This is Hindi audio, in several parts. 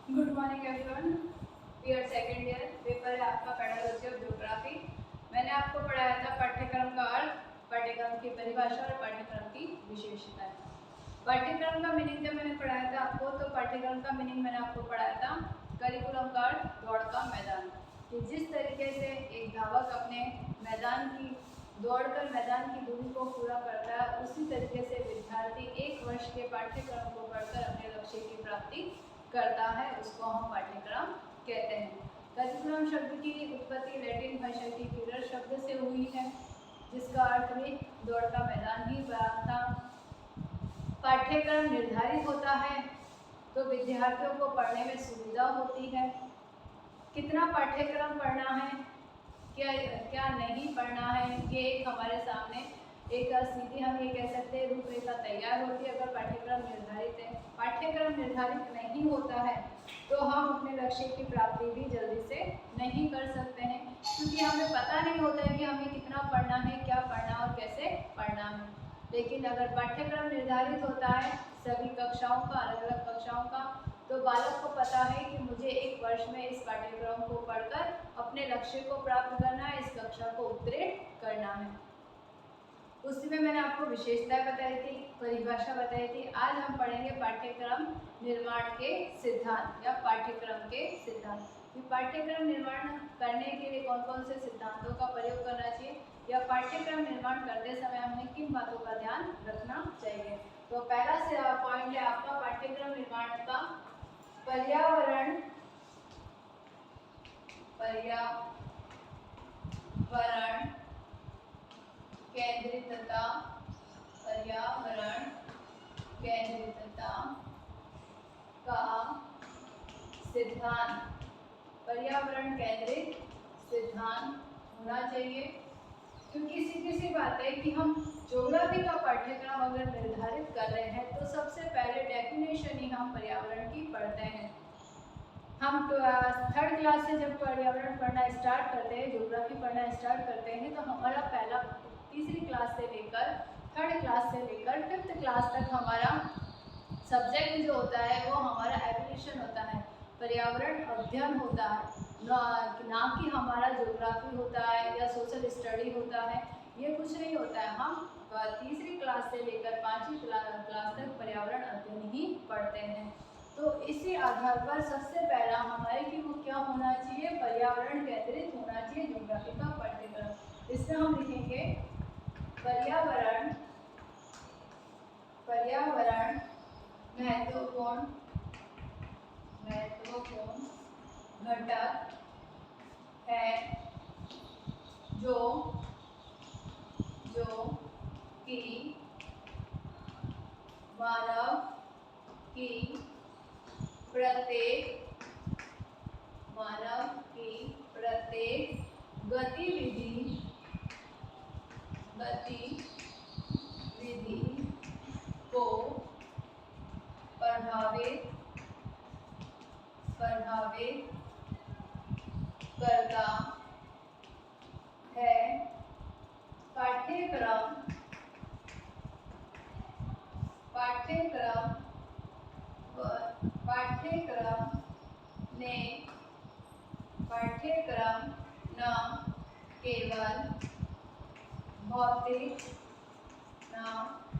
Good morning everyone. We are second year, paper है आपका पेडागोजी ऑफ ज्योग्राफी। मैंने आपको पढ़ाया था पाठ्यक्रम का अर्थ, पाठ्यक्रम की परिभाषा और पाठ्यक्रम की विशेषताएं। पाठ्यक्रम का मीनिंग जब मैंने पढ़ाया था आपको, तो पाठ्यक्रम का मीनिंग मैंने आपको पढ़ाया था करिकुलम का अर्थ दौड़ का मैदान, कि जिस तरीके से एक धावक अपने मैदान की दौड़कर मैदान की दूरी को पूरा करता है, उसी तरीके से विद्यार्थी एक वर्ष के पाठ्यक्रम को पढ़कर अपने लक्ष्य की प्राप्ति करता है, उसको हम पाठ्यक्रम कहते हैं। करिकुलम शब्द की उत्पत्ति लैटिन भाषा की क्यूरर शब्द से हुई है, जिसका अर्थ भी दौड़ का मैदान ही था। पाठ्यक्रम निर्धारित होता है तो विद्यार्थियों को पढ़ने में सुविधा होती है। कितना पाठ्यक्रम पढ़ना है, क्या क्या नहीं पढ़ना है, ये एक हमारे सामने एक सीधी हम ये कह सकते हैं रूपरेखा तैयार होती है अगर पाठ्यक्रम निर्धारित है। पाठ्यक्रम निर्धारित नहीं होता है तो हम अपने लक्ष्य की प्राप्ति भी जल्दी से नहीं कर सकते हैं, क्योंकि हमें पता नहीं होता है कि हमें कितना पढ़ना है, क्या पढ़ना और कैसे पढ़ना है। लेकिन अगर पाठ्यक्रम निर्धारित होता है सभी कक्षाओं का, अलग अलग कक्षाओं का, तो बालक को पता है कि मुझे एक वर्ष में इस पाठ्यक्रम को पढ़कर अपने लक्ष्य को प्राप्त करना है, इस कक्षा को उत्तीर्ण करना है। उसी में मैंने आपको विशेषताएं बताई थी, परिभाषा बताई थी। आज हम पढ़ेंगे पाठ्यक्रम निर्माण के सिद्धांत या पाठ्यक्रम के सिद्धांत। कि पाठ्यक्रम निर्माण करने के लिए कौन कौन से सिद्धांतों का प्रयोग करना चाहिए या पाठ्यक्रम निर्माण करते समय हमें किन बातों का ध्यान रखना चाहिए। तो पहला से पॉइंट है आपका पाठ्यक्रम निर्माण का पर्यावरण केंद्रितता, पर्यावरण केंद्रितता का सिद्धांत, पर्यावरण केंद्रित सिद्धांत होना चाहिए। क्योंकि सीधी सी बात है कि हम ज्योग्राफी का पाठ्यक्रम अगर निर्धारित कर रहे हैं तो सबसे पहले डेफिनेशन ही हम पर्यावरण की पढ़ते हैं। हम थर्ड क्लास से जब पर्यावरण पढ़ना स्टार्ट करते हैं, ज्योग्राफी पढ़ना स्टार्ट करते हैं, तो हमारा पहला तीसरी क्लास से लेकर थर्ड क्लास से लेकर फिफ्थ क्लास तक हमारा सब्जेक्ट जो होता है वो हमारा एवोल्यूशन होता है, पर्यावरण अध्ययन होता है, ना कि हमारा ज्योग्राफी होता है या सोशल स्टडी होता है। ये कुछ नहीं होता है। हम तीसरी क्लास से लेकर पाँचवीं क्लास तक पर्यावरण अध्ययन ही पढ़ते हैं। तो इसी आधार पर सबसे पहला हमारे कि वो क्या होना चाहिए, पर्यावरण केंद्रित होना चाहिए ज्योग्राफी का पाठ्यक्रम। इसमें हम लिखेंगे पर्यावरण महत्वपूर्ण घटक है जो कि मानव की प्रत्येक गतिविधि को प्रभावित करता है। पाठ्यक्रम न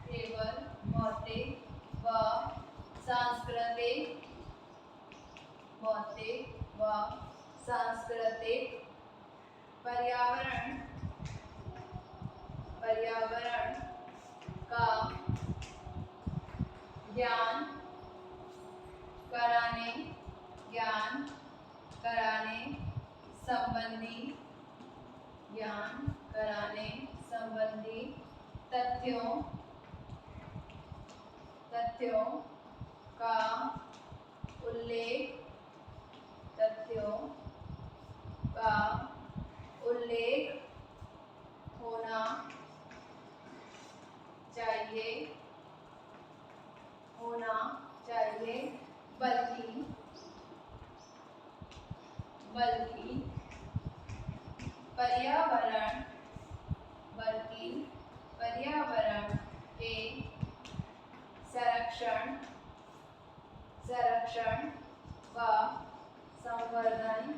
केवल भौतिक व सांस्कृतिक पर्यावरण का ज्ञान कराने संबंधी तथ्यों का उल्लेख होना चाहिए, बल्कि पर्यावरण के संरक्षण व व संवर्धन,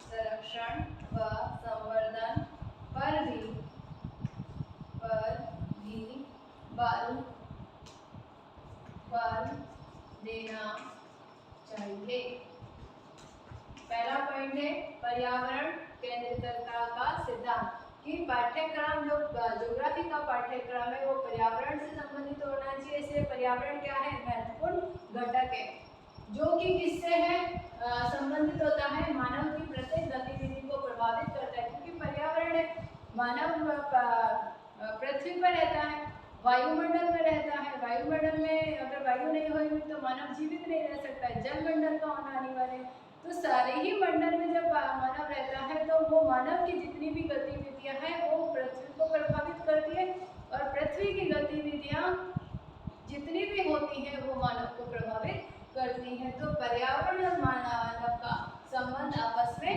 संरक्षण व संवर्धन पर भी बल देना चाहिए। पहला पॉइंट है पर्यावरण केंद्रितता का सिद्धांत कि पाठ्यक्रम जो ज्योग्राफी का पाठ्यक्रम है वो पर्यावरण से संबंधित होना चाहिए। इसलिए पर्यावरण क्या है, महत्वपूर्ण घटक है जो कि किससे है संबंधित होता है, मानव की प्रत्येक गतिविधि को प्रभावित करता है। क्योंकि पर्यावरण है, मानव पृथ्वी पर रहता है, वायुमंडल में रहता है, वायुमंडल में अगर वायु नहीं होगी तो मानव जीवित नहीं रह सकता है, जल मंडल का होना अनिवार्य है। तो सारे ही मंडल में जब मानव रहता है तो वो मानव की जितनी भी गतिविधियां हैं वो पृथ्वी को प्रभावित करती है और पृथ्वी की गतिविधियां जितनी भी होती हैं वो मानव को प्रभावित करती हैं। तो पर्यावरण और मानव का संबंध आपस में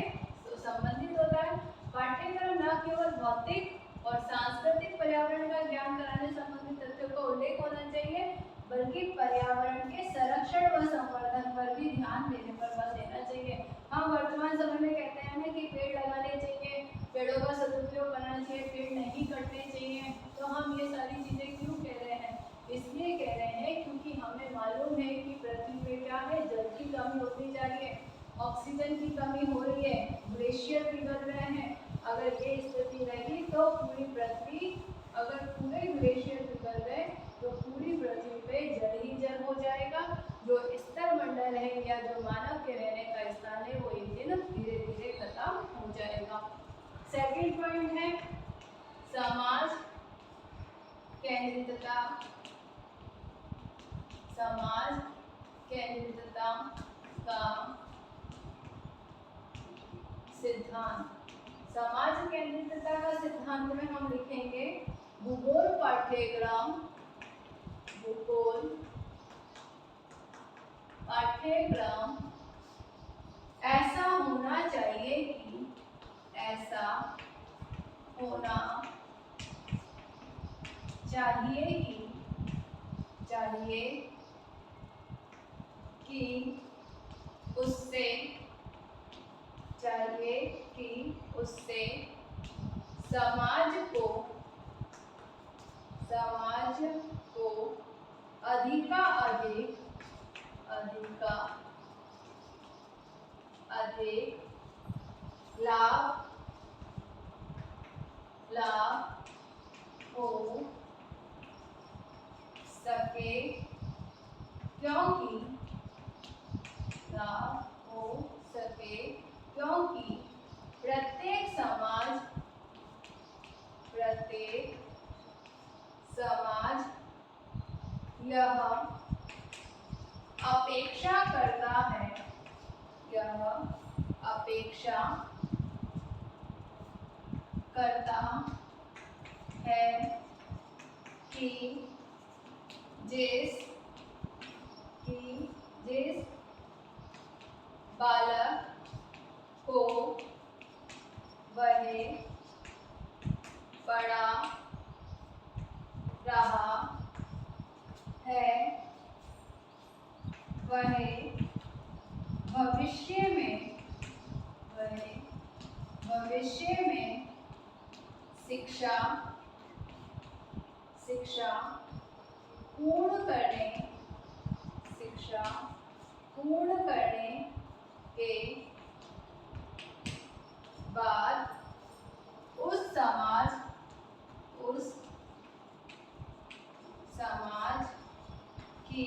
संबंधित होता है। पाठ्यक्रम न केवल भौतिक और सांस्कृतिक पर्यावरण का ज्ञान कराने संबंधित तथ्यों का उल्लेख होना चाहिए, बल्कि पर्यावरण के संरक्षण व संवर्धन पर भी ध्यान देने पर बल देना चाहिए। हम वर्तमान समय में कहते हैं ना कि पेड़ लगाने चाहिए, पेड़ों का सदुपयोग करना चाहिए, पेड़ नहीं कटने चाहिए। तो हम ये सारी चीजें क्यों कह रहे हैं, इसलिए कह रहे हैं क्योंकि हमें मालूम है कि पृथ्वी पे क्या है, जल की कमी होती जा रही है, ऑक्सीजन की कमी हो रही है, ग्लेशियर पिघल रहे हैं। अगर ये स्थिति रही तो पूरी पृथ्वी, अगर पूरे ग्लेशियर पिघल गए तो पूरी पृथ्वी पे जल ही जल हो जाएगा। जो स्तर मंडल है या जो मानव के रहने का स्थान है वो एक दिन धीरे धीरे खत्म हो जाएगा। सेकंड पॉइंट है समाज केंद्रितता, समाज केंद्रितता का सिद्धांत। समाज केंद्रितता का सिद्धांत में हम लिखेंगे भूगोल पाठ्यक्रम, भूगोल पाठ्यक्रम ऐसा होना चाहिए कि, ऐसा होना चाहिए कि उससे समाज को अधिक लाभ हो सके, क्योंकि प्रत्येक समाज यह अपेक्षा करता है कि जिस बालक को वह पढ़ा रहा है वह भविष्य में शिक्षा पूर्ण करने के बाद उस समाज की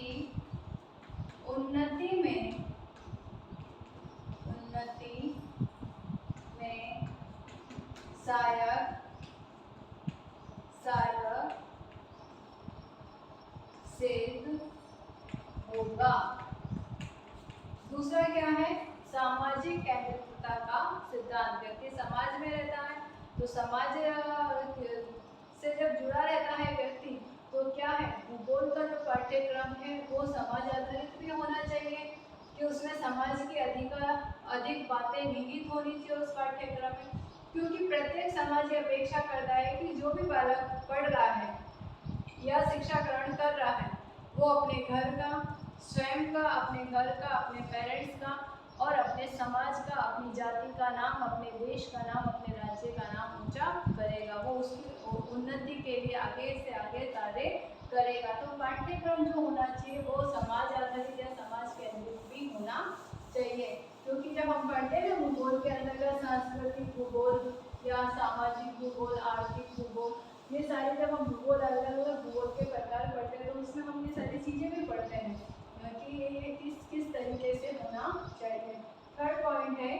उन्नति में सहायक सिद्ध होगा। दूसरा क्या है, सामाजिक केंद्रितता का सिद्धांत। व्यक्ति समाज में रहता है तो समाज से जब जुड़ा रहता है व्यक्ति तो क्या है, भूगोल का जो पाठ्यक्रम है वो समाज आधारित भी होना चाहिए कि उसमें समाज की अधिक बातें निहित होनी चाहिए उस पाठ्यक्रम में। क्योंकि प्रत्येक समाज ये अपेक्षा करता है कि जो भी बालक पढ़ रहा है या शिक्षा ग्रहण कर रहा है वो अपने घर का, स्वयं का, अपने घर का, अपने पेरेंट्स का और अपने समाज का, अपनी जाति का नाम, अपने देश का नाम, अपने राज्य का नाम ऊंचा करेगा। वो उसकी उन्नति के लिए आगे से आगे कार्य करेगा। तो पाठ्यक्रम जो होना चाहिए वो समाज आधारित या समाज केंद्रित भी होना चाहिए, क्योंकि जब हम पढ़ते हैं भूगोल के अंतर्गत सांस्कृतिक भूगोल या सामाजिक भूगोल, आर्थिक भूगोल, ये सारे जब हम भूगोल अलग अलग भूगोल के प्रकार पढ़ते हैं तो उसमें हम ये सारी चीज़ें भी पढ़ते हैं कि ये किस तरीके से होना चाहिए। थर्ड पॉइंट है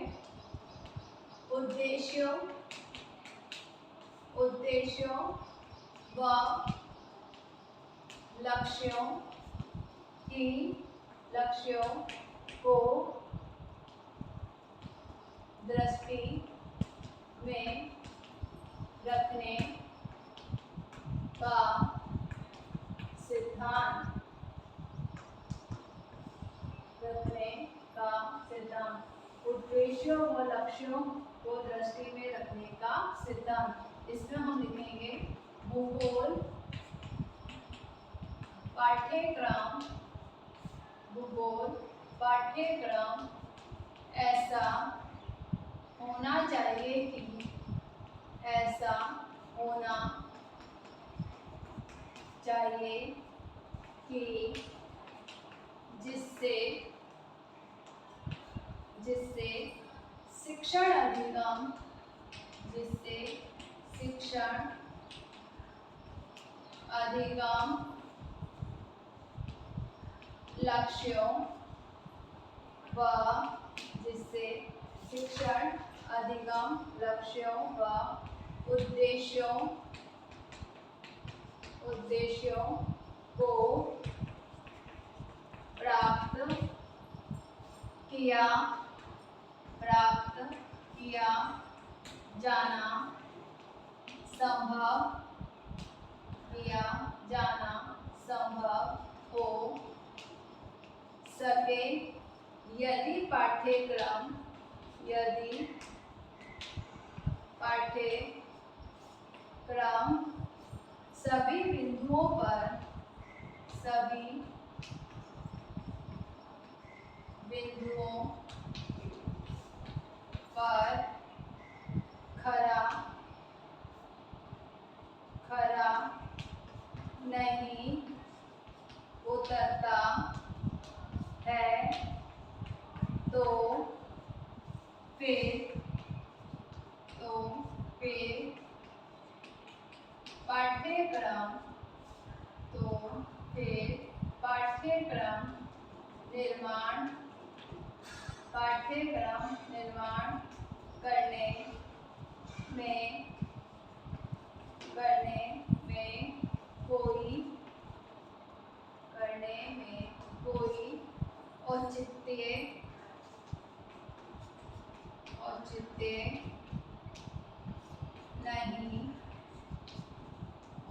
उद्देश्यों व लक्ष्यों को दृष्टि में रखने का सिद्धांत। उद्देश्यों व लक्ष्यों को दृष्टि में रखने का सिद्धांत। इसमें हम लिखेंगे भूगोल पाठ्यक्रम ऐसा होना चाहिए कि जिससे शिक्षण अधिगम लक्ष्यों व उद्देश्यों को प्राप्त किया जाना संभव हो सके यदि पाठ्यक्रम सभी बिंदुओं पर खरा नहीं उतरता है तो फिर पाठ्यक्रम निर्माण करने में कोई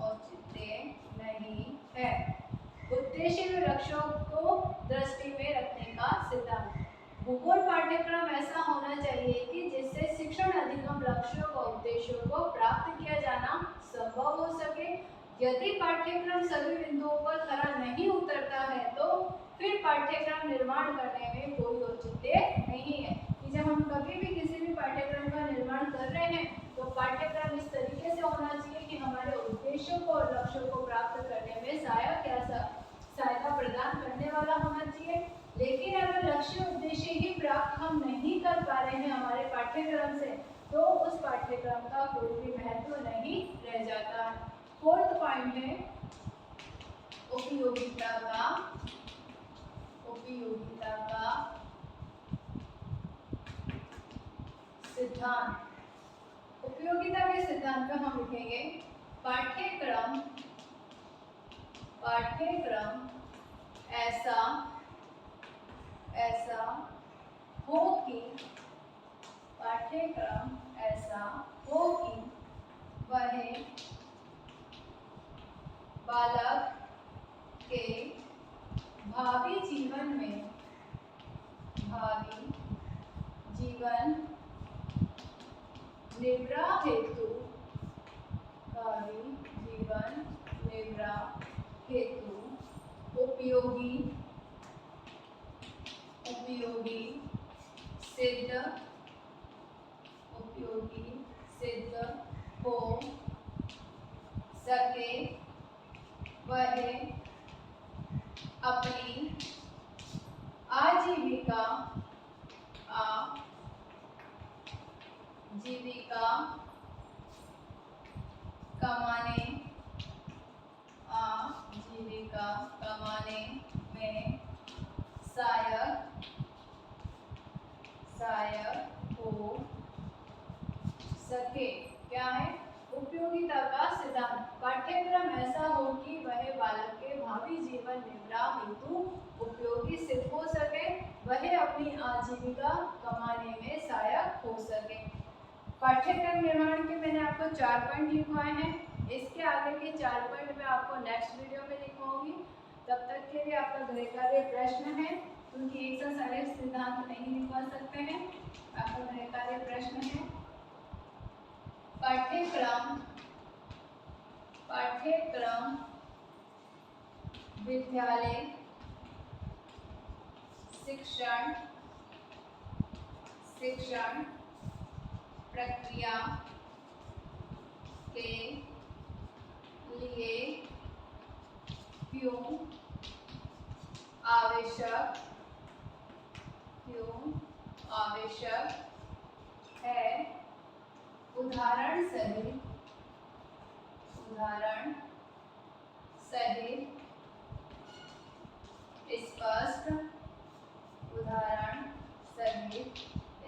औचित्य नहीं है। उद्देश्य व लक्ष्यों को दृष्टि में रखने का सिद्धांत। भूगोल पाठ्यक्रम ऐसा होना चाहिए कि जिससे शिक्षण अधिगम लक्ष्यों व उद्देश्यों को प्राप्त किया जाना संभव हो सके। यदि पाठ्यक्रम सभी बिंदुओं पर खरा नहीं उतरता है तो फिर पाठ्यक्रम निर्माण करने में कोई औचित्य नहीं है। कि जब हम कभी भी किसी भी पाठ्यक्रम का निर्माण कर रहे हैं तो पाठ्यक्रम इस तरीके से होना चाहिए कि हमारे उद्देश्यों को और लक्ष्यों को प्राप्त करने में सहायता प्रदान करने वाला होना चाहिए। लेकिन अगर लक्ष्य उद्देश्य ही प्राप्त हम नहीं कर पा रहे हैं हमारे पाठ्यक्रम से तो उस पाठ्यक्रम का कोई भी महत्व नहीं रह जाता। फोर्थ पॉइंट है उपयोगिता का सिद्धांत। उपयोगिता के सिद्धांत में हम लिखेंगे पाठ्यक्रम ऐसा हो कि वह बालक के भावी जीवन निर्वाह हेतु उपयोगी उपयोगी सिद्ध हो सके वह अपनी आजीविका कमाने में सहायक हो सके। क्या है? उपयोगिता का सिद्धांत। पाठ्यक्रम ऐसा हो कि वह बालक के भावी जीवन निर्वाह हेतु उपयोगी सिद्ध हो सके, वह अपनी आजीविका कमाने में सहायक हो सके। पाठ्यक्रम निर्माण के मैंने आपको 4 पॉइंट लिखवाए हैं। इसके आगे के 4 पॉइंट मैं आपको नेक्स्ट वीडियो में लिखवाऊंगी। तब तक के लिए आपका गृह कार्य प्रश्न है, क्योंकि एक साथ सारे सिद्धांत नहीं लिखवा सकते हैं। आपका गृह कार्य प्रश्न है, पाठ्यक्रम विद्यालय शिक्षण प्रक्रिया के लिए क्यों आवश्यक है। उदाहरण सहित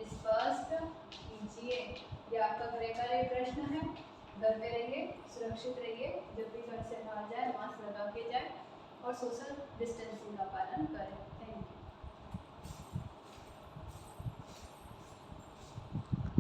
स्पष्ट कीजिए। ये आपका गृह कार्य प्रश्न है। घर पे रहिए, सुरक्षित रहिए, जब भी घर से बाहर जाए मास्क लगा के जाए और सोशल डिस्टेंसिंग का पालन करें।